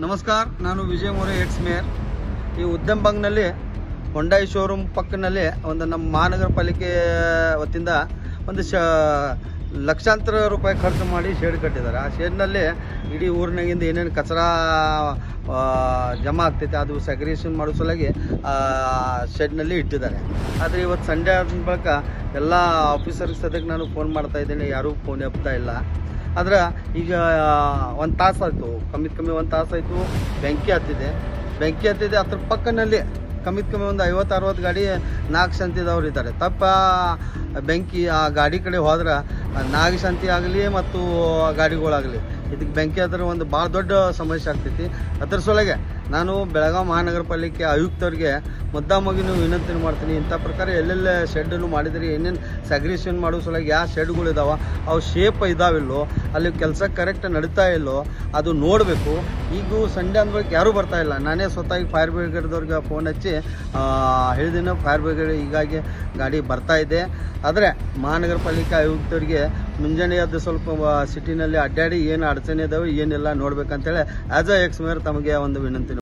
ನಮಸ್ಕಾರ, ನಾನು ವಿಜಯ್ ಮೋರೆ, X mayor. ಈ ಉದ್ಯಮಬಾಗ್ನಲ್ಲಿ ಹೊಂಡಾಯಿ ಶೋರೂಮ್ ಪಕ್ಕದಲ್ಲಿ ಒಂದು ನಮ್ಮ ಮಹಾನಗರ ಪಾಲಿಕೆ ವತಿಯಿಂದ ಒಂದು ಲಕ್ಷಾಂತರ ರೂಪಾಯಿ ಖರ್ಚು ಮಾಡಿ ಶೇಡ್ ಕಟ್ಟಿದ್ದಾರೆ. ಆ ಶೇಡ್ನಲ್ಲಿ ಇಡೀ ಊರಿನಾಗಿಂದ ಏನೇನು ಕಚರ ಜಮಾ ಆಗ್ತೈತೆ ಅದು ಸೆಗ್ರೇಷನ್ ಮಾಡೋ ಸಲುವಾಗಿ ಶೆಡ್ನಲ್ಲಿ ಇಟ್ಟಿದ್ದಾರೆ. ಆದರೆ ಇವತ್ತು ಸಂಡೇ ಆದ ಬಳಿಕ ಎಲ್ಲ ಆಫೀಸರ್ಗೆ ಸದ್ಯಕ್ಕೆ ನಾನು ಫೋನ್ ಮಾಡ್ತಾ ಇದ್ದೀನಿ, ಯಾರೂ ಫೋನ್ ಎಬ್ತಾ ಇಲ್ಲ. ಆದ್ರೆ ಈಗ ಒಂದು ತಾಸು ಆಯಿತು, ಕಮ್ಮಿ ಒಂದು ತಾಸು ಆಯಿತು, ಬೆಂಕಿ ಹತ್ತಿದೆ. ಅದ್ರ ಪಕ್ಕನಲ್ಲಿ ಕಮ್ಮಿ ಒಂದು 50-60 ಗಾಡಿ 4 ಸಂತಿದವ್ರು ಇದ್ದಾರೆ. ಬೆಂಕಿ ಆ ಗಾಡಿ ಕಡೆ ಹೋದ್ರೆ 4 ಸಂತಿ ಆಗಲಿ ಮತ್ತು ಗಾಡಿಗಳಾಗಲಿ ಇದಕ್ಕೆ ಬೆಂಕಿ ಹತ್ತಿರ ಒಂದು ಭಾಳ ದೊಡ್ಡ ಸಮಸ್ಯೆ ಆಗ್ತೈತಿ. ಅದ್ರ ಸೊಳಗೆ ನಾನು ಬೆಳಗಾವಿ ಮಹಾನಗರ ಪಾಲಿಕೆ ಆಯುಕ್ತರಿಗೆ ಮುದ್ದಾಮಗಿನೂ ವಿನಂತಿ ಮಾಡ್ತೀನಿ, ಇಂಥ ಪ್ರಕಾರ ಎಲ್ಲೆಲ್ಲ ಶೆಡ್ಡನ್ನು ಮಾಡಿದ್ರಿ, ಏನೇನು ಸೆಗ್ರೇಷನ್ ಮಾಡೋ ಸಲುವಾಗಿ ಯಾವ ಶೆಡ್ಗಳು ಇದಾವೆ, ಅವು ಶೇಪ್ ಇದಾವಿಲ್ಲೋ, ಅಲ್ಲಿ ಕೆಲಸ ಕರೆಕ್ಟ್ ನಡೀತಾ ಇಲ್ಲೋ ಅದು ನೋಡಬೇಕು. ಈಗ ಸಂಡೇ ಅಂದ್ಬೇಕು ಯಾರೂ ಬರ್ತಾ ಇಲ್ಲ. ನಾನೇ ಸ್ವತಃ ಫೈರ್ ಬ್ರಿಗೇಡ್ದವ್ರಿಗೆ ಫೋನ್ ಹಚ್ಚಿ ಹೇಳಿದ್ದೀನಿ, ಫೈರ್ ಬ್ರಿಗೇಡ್ ಹೀಗಾಗಿ ಗಾಡಿ ಬರ್ತಾ ಇದೆ. ಆದರೆ ಮಹಾನಗರ ಪಾಲಿಕೆ ಆಯುಕ್ತರಿಗೆ ಮುಂಜಾನೆ ಅದು ಸ್ವಲ್ಪ ಸಿಟಿನಲ್ಲಿ ಅಡ್ಡಾಡಿ ಏನು ಅಡಚಣೆ ಇದಾವೆ ಏನೆಲ್ಲ ನೋಡ್ಬೇಕಂತೇಳಿ ಆ್ಯಸ್ ಅ ಎಕ್ಸ್ ಮೇಯರ್ ತಮಗೆ ಒಂದು ವಿನಂತಿ.